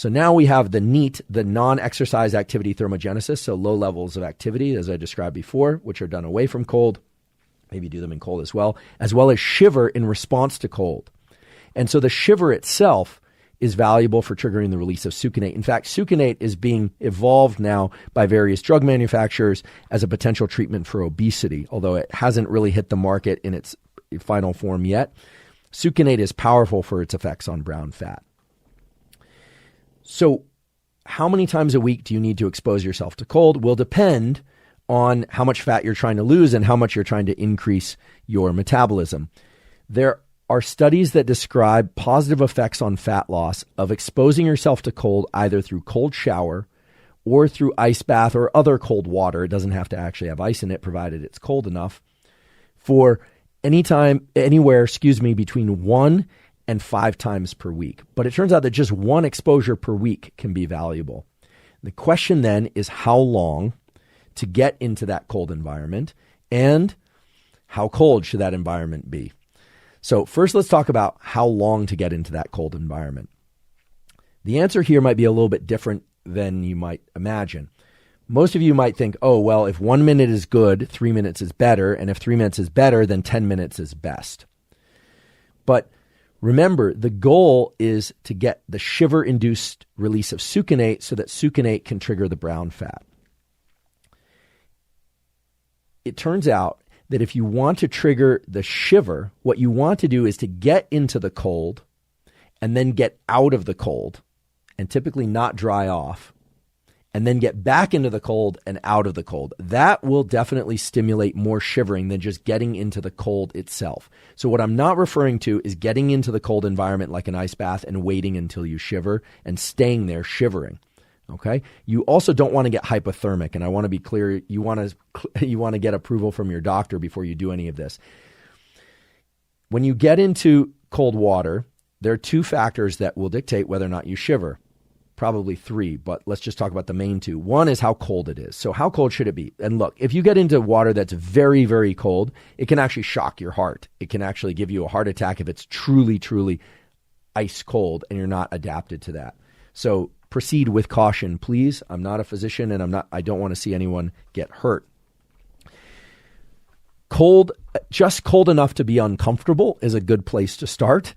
So now we have the NEAT, the non-exercise activity thermogenesis, so low levels of activity, as I described before, which are done away from cold. Maybe do them in cold as well as shiver in response to cold. And so the shiver itself is valuable for triggering the release of succinate. In fact, succinate is being evolved now by various drug manufacturers as a potential treatment for obesity, although it hasn't really hit the market in its final form yet. Succinate is powerful for its effects on brown fat. So how many times a week do you need to expose yourself to cold will depend on how much fat you're trying to lose and how much you're trying to increase your metabolism. There are studies that describe positive effects on fat loss of exposing yourself to cold either through cold shower or through ice bath or other cold water. It doesn't have to actually have ice in it, provided it's cold enough, for anywhere between 1 and 5 times per week. But it turns out that just one exposure per week can be valuable. The question then is how long to get into that cold environment, and how cold should that environment be? So first, let's talk about how long to get into that cold environment. The answer here might be a little bit different than you might imagine. Most of you might think, oh, well, if 1 minute is good, 3 minutes is better, and if 3 minutes is better, then 10 minutes is best. But remember, the goal is to get the shiver-induced release of succinate so that succinate can trigger the brown fat. It turns out that if you want to trigger the shiver, what you want to do is to get into the cold and then get out of the cold, and typically not dry off, and then get back into the cold and out of the cold. That will definitely stimulate more shivering than just getting into the cold itself. So what I'm not referring to is getting into the cold environment like an ice bath and waiting until you shiver and staying there shivering. Okay. You also don't want to get hypothermic, and I want to be clear. You want to get approval from your doctor before you do any of this. When you get into cold water, there are 2 factors that will dictate whether or not you shiver. Probably 3, but let's just talk about the main 2. One is how cold it is. So how cold should it be? And look, if you get into water that's very, very cold, it can actually shock your heart. It can actually give you a heart attack if it's truly, truly ice cold and you're not adapted to that. So proceed with caution, please. I'm not a physician, and I don't want to see anyone get hurt. Cold, just cold enough to be uncomfortable is a good place to start.